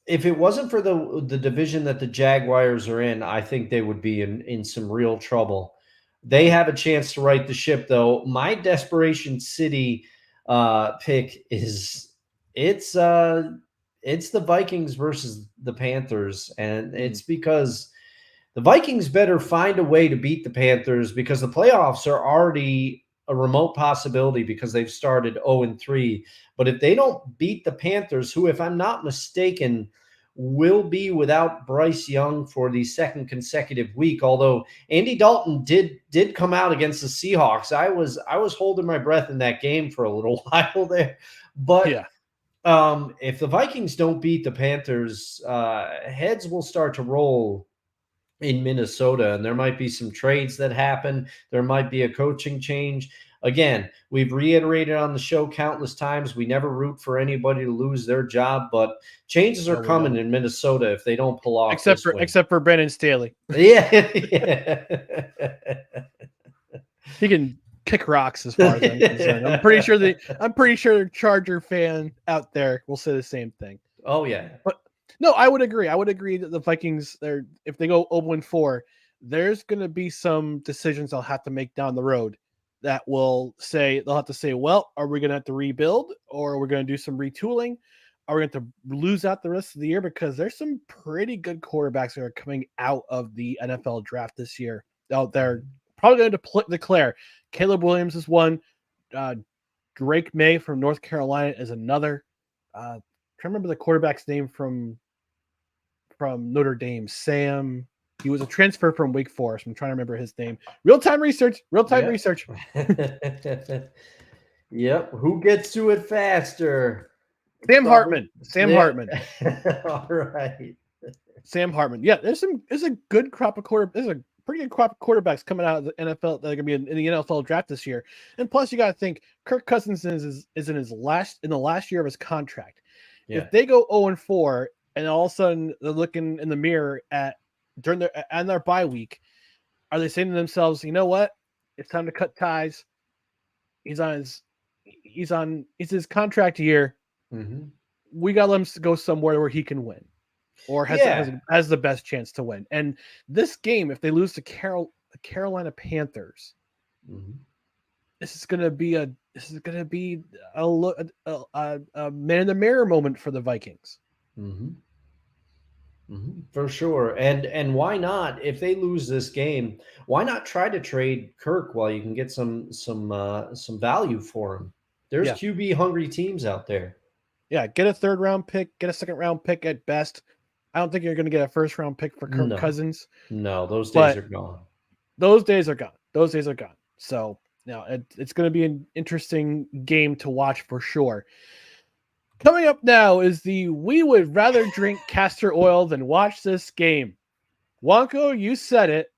If it wasn't for the division that the Jaguars are in, I think they would be in some real trouble. They have a chance to right the ship, though. My Desperation City pick is it's the Vikings versus the Panthers, and it's because the Vikings better find a way to beat the Panthers because the playoffs are already a remote possibility because they've started 0-3. But if they don't beat the Panthers, who, if I'm not mistaken, will be without Bryce Young for the second consecutive week, although Andy Dalton did come out against the Seahawks. I was holding my breath in that game for a little while there. But yeah. If the Vikings don't beat the Panthers, heads will start to roll in Minnesota, and there might be some trades that happen. There might be a coaching change. Again, we've reiterated on the show countless times, we never root for anybody to lose their job, but changes are No, we coming don't. in Minnesota if they don't pull off this win. Except for Brandon Staley. Yeah. Yeah. He can kick rocks as far as I'm concerned. I'm pretty sure the Charger fan out there will say the same thing. Oh, yeah. But no, I would agree. I would agree that the Vikings, if they go 0-4, there's going to be some decisions they'll have to make down the road that will say they'll have to say, well, are we going to have to rebuild, or are we going to do some retooling? Are we going to have to lose out the rest of the year? Because there's some pretty good quarterbacks that are coming out of the NFL draft this year out there. Probably going to declare. Caleb Williams is one. Drake May from North Carolina is another. Trying to remember the quarterback's name from Notre Dame. Sam. He was a transfer from Wake Forest. I'm trying to remember his name. Real-time research. Research. Yep. Who gets to it faster? Sam Hartman. Hartman. All right. Sam Hartman. Yeah, there's a good crop of There's a pretty good crop of quarterbacks coming out of the NFL that are going to be in the NFL draft this year. And plus, you got to think Kirk Cousins is in the last year of his contract. Yeah. If they go 0-4 and all of a sudden they're looking in the mirror during their bye week, are they saying to themselves, you know what? It's time to cut ties. It's his contract year. Mm-hmm. We got to let him go somewhere where he can win, or has the best chance to win. And this game, if they lose to the Carolina Panthers, this is going to be a man in the mirror moment for the Vikings. Mm-hmm. Mm-hmm. For sure. And why not, if they lose this game, why not try to trade Kirk while you can get some value for him? There's QB hungry teams out there. Yeah, get a 3rd round pick, get a 2nd round pick at best. I don't think you're going to get a 1st round pick for Kirk Cousins. No, those days are gone. Those days are gone. So now it's going to be an interesting game to watch for sure. Coming up now is we would rather drink castor oil than watch this game. Wonko, you said it.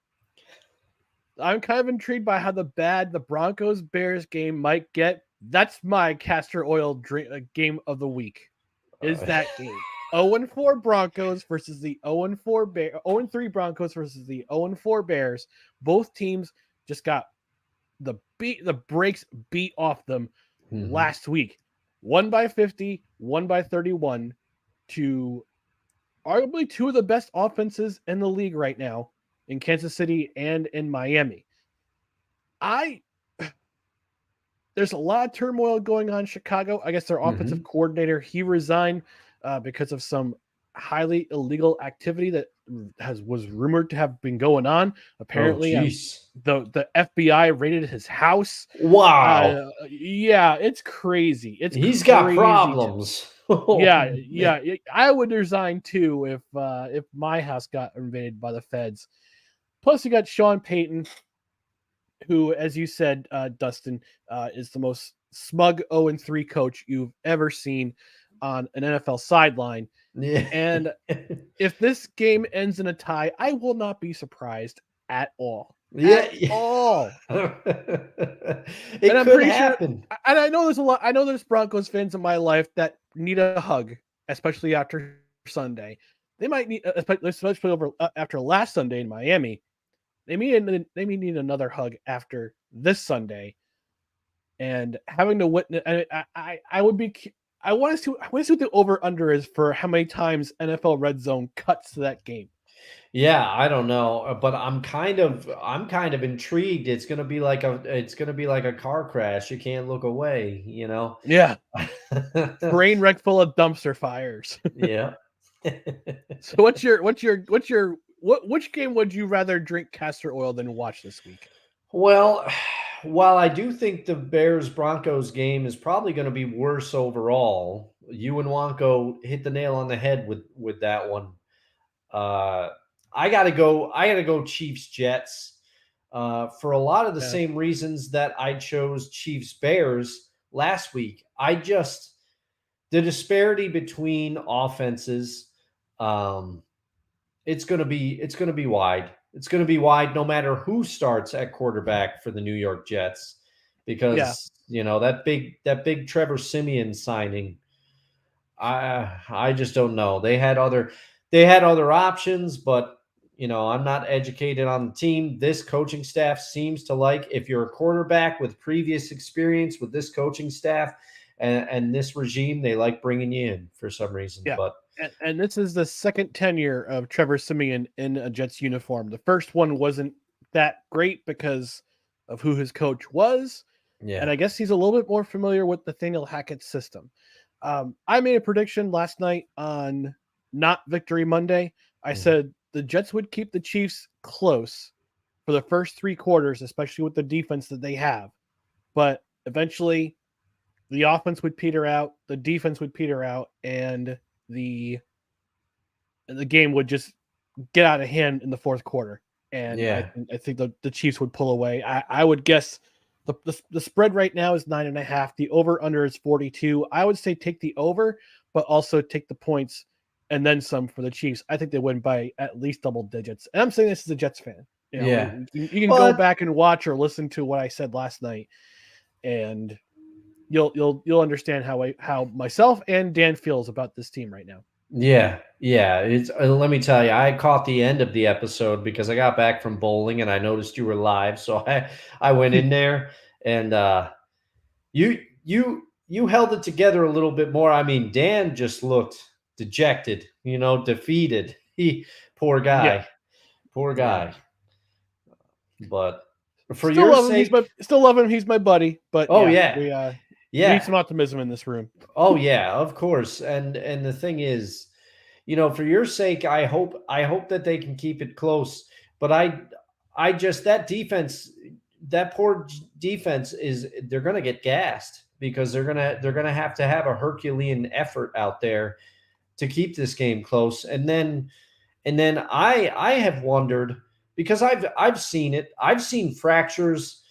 I'm kind of intrigued by how bad the Broncos-Bears game might get. That's my castor oil game of the week. Is that game 0-4 Broncos versus the 0-3 Broncos versus the 0-4 Bears? Both teams just got the brakes beat off them last week. One by 50, one by 31, to arguably two of the best offenses in the league right now in Kansas City and in Miami. There's a lot of turmoil going on in Chicago. I guess their offensive coordinator, he resigned because of some highly illegal activity that was rumored to have been going on. Apparently, the FBI raided his house. Wow. Yeah, it's crazy. He's got problems. Yeah. I would resign too if my house got invaded by the feds. Plus, you got Sean Payton, who, as you said, Dustin, is the most smug 0-3 coach you've ever seen on an NFL sideline. Yeah. And if this game ends in a tie, I will not be surprised at all. At all. It could happen. Sure, and I know there's Broncos fans in my life that need a hug, especially after Sunday. They might need, especially after last Sunday in Miami. They may need another hug after this Sunday, and having to witness. I want to see what the over under is for how many times NFL Red Zone cuts to that game. Yeah, I don't know, but I'm kind of intrigued. It's gonna be like a car crash. You can't look away, you know. Yeah, train wreck full of dumpster fires. Yeah. So which game would you rather drink castor oil than watch this week? Well, while I do think the Bears-Broncos game is probably going to be worse overall, you and Wonko hit the nail on the head with that one. I gotta go Chiefs-Jets for a lot of the same reasons that I chose Chiefs-Bears last week. The disparity between offenses, it's going to be wide. It's going to be wide no matter who starts at quarterback for the New York Jets, Yeah. because that big Trevor Simeon signing. I just don't know. They had other options, but I'm not educated on the team. This coaching staff seems to like, if you're a quarterback with previous experience with this coaching staff and this regime, they like bringing you in for some reason. Yeah. But And this is the second tenure of Trevor Simeon in a Jets uniform. The first one wasn't that great because of who his coach was. yeah, And I guess he's a little bit more familiar with Nathaniel Hackett's system. I made a prediction last night on Not Victory Monday. I said the Jets would keep the Chiefs close for the first 3 quarters, especially with the defense that they have. But eventually, the offense would peter out, the defense would peter out, and the game would just get out of hand in the fourth quarter. And yeah. I think the Chiefs would pull away. I would guess the spread right now is 9.5. The over under is 42. I would say take the over, but also take the points and then some for the Chiefs. I think they win by at least double digits. And I'm saying this as a Jets fan. Yeah. You can go back and watch or listen to what I said last night, and you'll understand how myself and Dan feels about this team right now. Yeah. It's let me tell you, I caught the end of the episode because I got back from bowling and I noticed you were live, so I went in there and you held it together a little bit more. I mean, Dan just looked dejected, defeated. Poor guy, Yeah. poor guy. But for Still your love him. sake, Still love him. He's my buddy. But oh we yeah. need some optimism in this room. Oh yeah, of course. And the thing is, for your sake, I hope that they can keep it close. But I just, that defense, that poor defense, they're going to get gassed because they're going to have a Herculean effort out there to keep this game close. And then I have wondered, because I've seen it. I've seen fractures.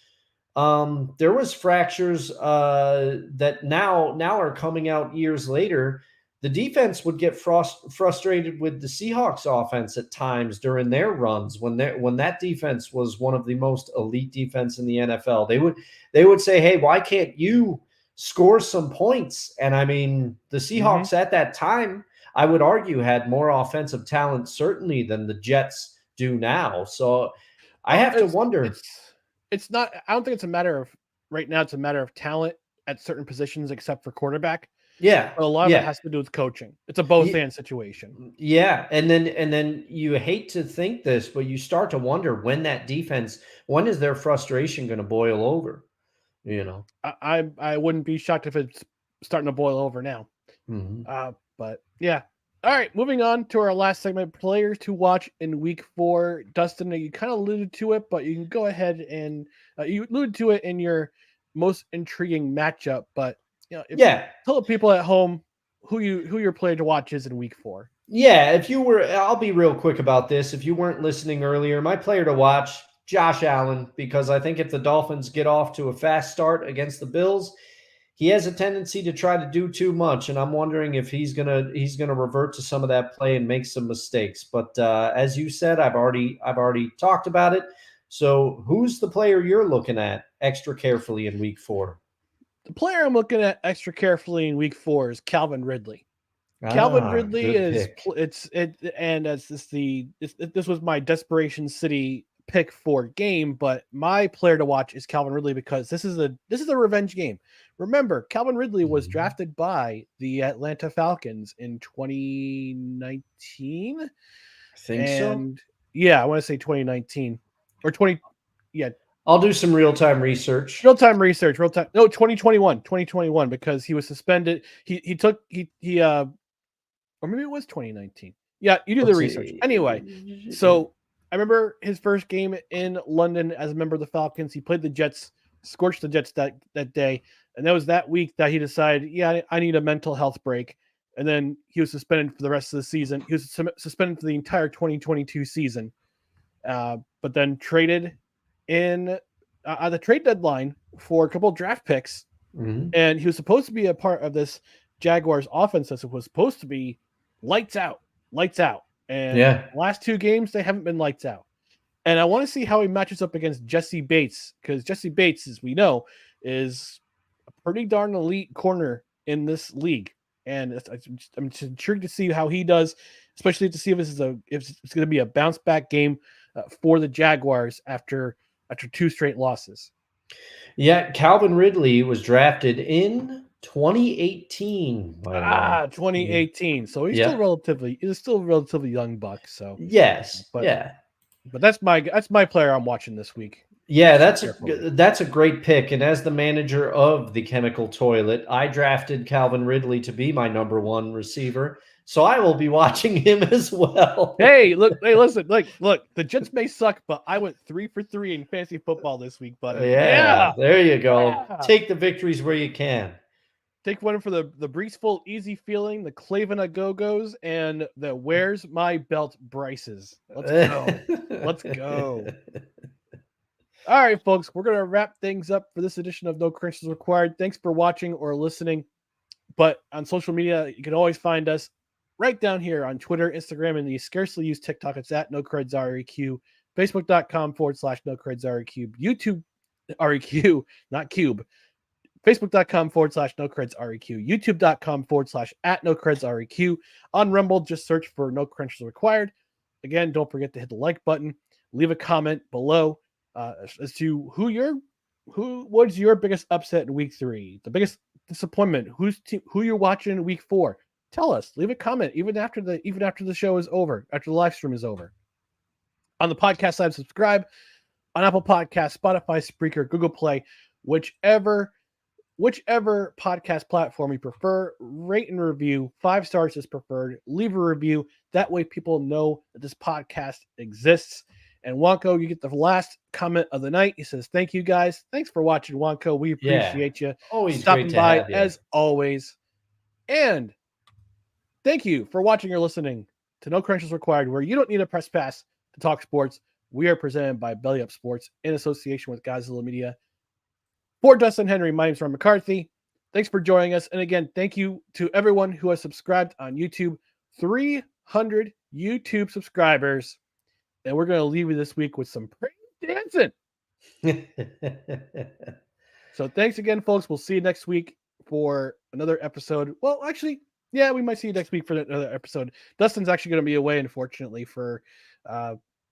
There was fractures that now are coming out years later. The defense would get frustrated with the Seahawks offense at times during their runs when that defense was one of the most elite defense in the NFL. They would say, "Hey, why can't you score some points?" And I mean, the Seahawks at that time, I would argue, had more offensive talent certainly than the Jets do now. So I have to wonder. It's not. I don't think it's a matter of right now. It's a matter of talent at certain positions, except for quarterback. Yeah, But a lot of it has to do with coaching. It's a both and situation. Yeah, and then you hate to think this, but you start to wonder when is their frustration going to boil over? I wouldn't be shocked if it's starting to boil over now. Mm-hmm. But yeah. All right, moving on to our last segment, players to watch in week 4. Dustin, you kind of alluded to it, but you can go ahead and you alluded to it in your most intriguing matchup. But tell the people at home who your player to watch is in week 4. Yeah, I'll be real quick about this. If you weren't listening earlier, my player to watch, Josh Allen, because I think if the Dolphins get off to a fast start against the Bills, he has a tendency to try to do too much, and I'm wondering if he's gonna revert to some of that play and make some mistakes. But as you said, I've already talked about it. So who's the player you're looking at extra carefully in week 4? The player I'm looking at extra carefully in week 4 is Calvin Ridley. Calvin Ridley is this was my Desperation City pick 4 game, but my player to watch is Calvin Ridley because this is a revenge game. Remember, Calvin Ridley was drafted by the Atlanta Falcons in 2019. I think so. Yeah, I want to say 2019 or 20. Yeah, I'll do some real-time research. No, 2021 because he was suspended. Or maybe it was 2019. Yeah, you do the research. Anyway, so I remember his first game in London as a member of the Falcons. He played the Jets, scorched the Jets that day. And that was that week that he decided, I need a mental health break. And then he was suspended for the rest of the season. He was suspended for the entire 2022 season. But then traded in at the trade deadline for a couple of draft picks. Mm-hmm. And he was supposed to be a part of this Jaguars offense that was supposed to be lights out. And Yeah. last 2 games, they haven't been lights out. And I want to see how he matches up against Jesse Bates, because Jesse Bates, as we know, is a pretty darn elite corner in this league. And I'm just intrigued to see how he does, especially to see if if it's going to be a bounce back game for the Jaguars after 2 straight losses. Yeah, Calvin Ridley was drafted in 2018, by the way. 2018. So he's Yeah. still a relatively young buck. So Yes. but Yeah. but that's my player I'm watching this week. Yeah, Carefully. that's a great pick. And as the manager of the Chemical Toilet, I drafted Calvin Ridley to be my number 1 receiver. So I will be watching him as well. Hey, listen, look. The Jets may suck, but I went 3 for 3 in fantasy football this week, buddy. Yeah, there you go. Yeah. Take the victories where you can. Take one for the Breesful Easy Feeling, the Clavin Go-Go's, and the Where's My Belt Bryces. Let's go. Let's go. All right, folks, we're going to wrap things up for this edition of No Credentials Required. Thanks for watching or listening. But on social media, you can always find us right down here on Twitter, Instagram, and the scarcely used TikTok. It's at NoCredsREQ. Facebook.com/NoCredsREQ. YouTube, REQ, not Cube. Facebook.com/NoCredsREQ. YouTube.com/@NoCredsREQ. On Rumble, just search for No Credentials Required. Again, don't forget to hit the like button. Leave a comment below as to who was your biggest upset in week 3, the biggest disappointment, who you're watching in week 4. Tell us. Leave a comment even after the show is over, after the live stream is over. On the podcast side, subscribe on Apple Podcasts, Spotify, Spreaker, Google Play, whichever podcast platform you prefer. Rate and review. 5 stars is preferred. Leave a review. That way people know that this podcast exists. And Wonko, you get the last comment of the night. He says, "Thank you guys. Thanks for watching, Wonko. We appreciate you Always stopping great to by have you. as always. And thank you for watching or listening to No Credentials Required, where you don't need a press pass to talk sports. We are presented by Belly Up Sports in association with Gozilla Media. For Dustin Henry, my name's Ron McCarthy. Thanks for joining us. And again, thank you to everyone who has subscribed on YouTube. 300 YouTube subscribers. And we're going to leave you this week with some praise dancing. So thanks again, folks. We'll see you next week for another episode. Well, actually, yeah, we might see you next week for another episode. Dustin's actually going to be away, unfortunately, for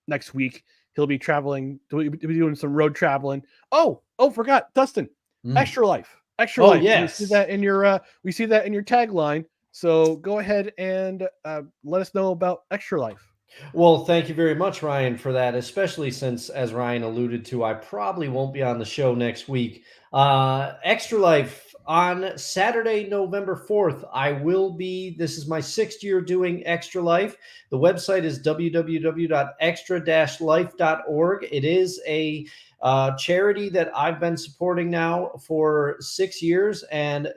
next week. He'll be traveling, doing some road traveling. Oh, forgot, Dustin. Extra Life. Extra Life. Yes. We see that in your tagline. So go ahead and let us know about Extra Life. Well, thank you very much, Ryan, for that, especially since, as Ryan alluded to, I probably won't be on the show next week. Extra Life on Saturday, November 4th. This is my 6th year doing Extra Life. The website is www.extra-life.org. It is a charity that I've been supporting now for 6 years, and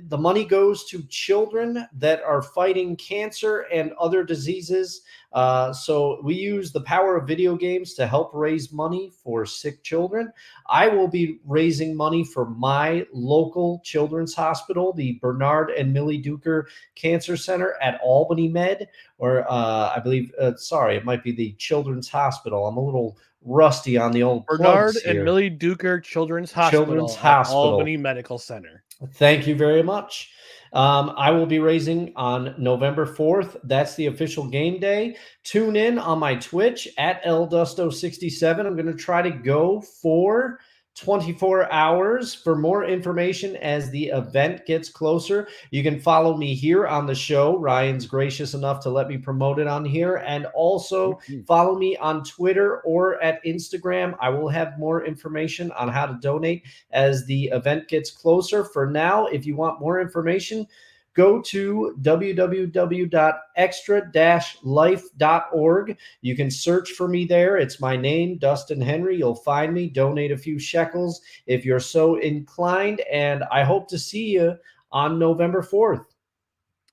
the money goes to children that are fighting cancer and other diseases. So we use the power of video games to help raise money for sick children. I will be raising money for my local children's hospital, the Bernard and Millie Duker Cancer Center at Albany Med, or I believe, it might be the Children's Hospital. I'm a little rusty on the old Bernard plugs and here. Millie Duker Children's Hospital. Albany Medical Center. Thank you very much. I will be raising on November 4th. That's the official game day. Tune in on my Twitch at LDusto67. I'm going to try to go for 24 hours. For more information as the event gets closer, you can follow me here on the show. Ryan's gracious enough to let me promote it on here. And also follow me on Twitter or at Instagram. I will have more information on how to donate as the event gets closer. For now, if you want more information, go to www.extra-life.org. You can search for me there. It's my name, Dustin Henry. You'll find me. Donate a few shekels if you're so inclined. And I hope to see you on November 4th.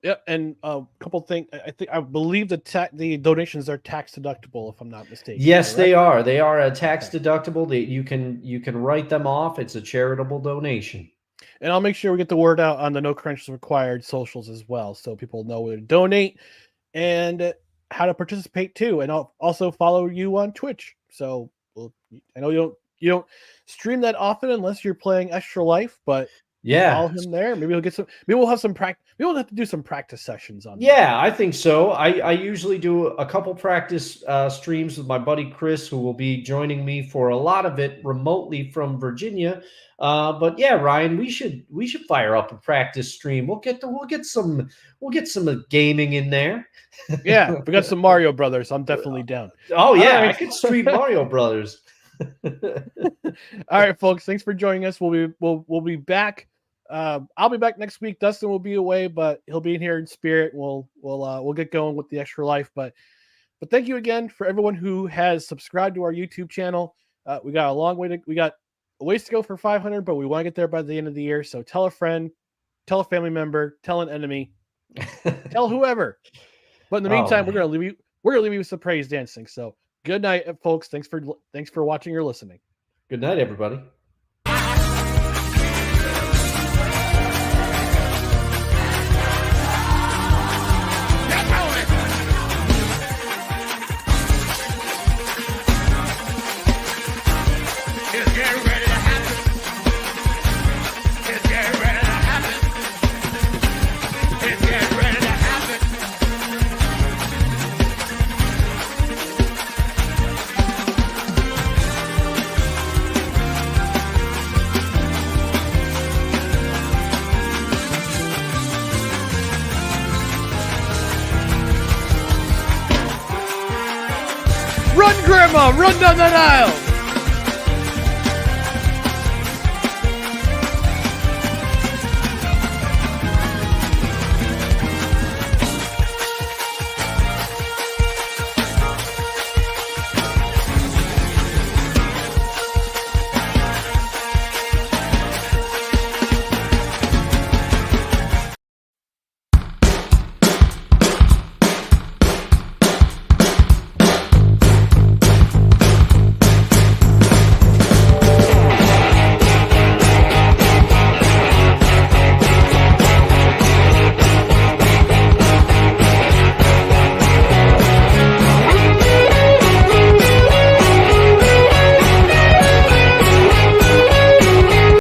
Yeah, and a couple things. I believe the donations are tax deductible, if I'm not mistaken. Yes, correct? they are. They are a tax deductible. You can write them off. It's a charitable donation. And I'll make sure we get the word out on the No Credentials Required socials as well, so people know where to donate. and how to participate too. And I'll also follow you on Twitch. So I know you don't stream that often unless you're playing Extra Life, but follow him there. Maybe we'll get some. Maybe we'll have some practice. Maybe we'll have to do some practice sessions on. Yeah, I think so. I usually do a couple practice streams with my buddy Chris, who will be joining me for a lot of it remotely from Virginia. But yeah, Ryan, we should fire up a practice stream. We'll get some gaming in there. Yeah, we got some Mario Brothers. I'm definitely down. Oh yeah, right. I could stream Mario Brothers. All right, folks. Thanks for joining us. We'll be back. I'll be back next week. Dustin will be away, but he'll be in here in spirit. We'll get going with the Extra Life. But thank you again for everyone who has subscribed to our YouTube channel. We got a ways to go for 500, but we want to get there by the end of the year. So tell a friend, tell a family member, tell an enemy, tell whoever. But in the meantime, we're gonna leave you with some praise dancing. So good night, folks. Thanks for watching or listening. Good night, everybody. Run, Grandma! Run down that aisle!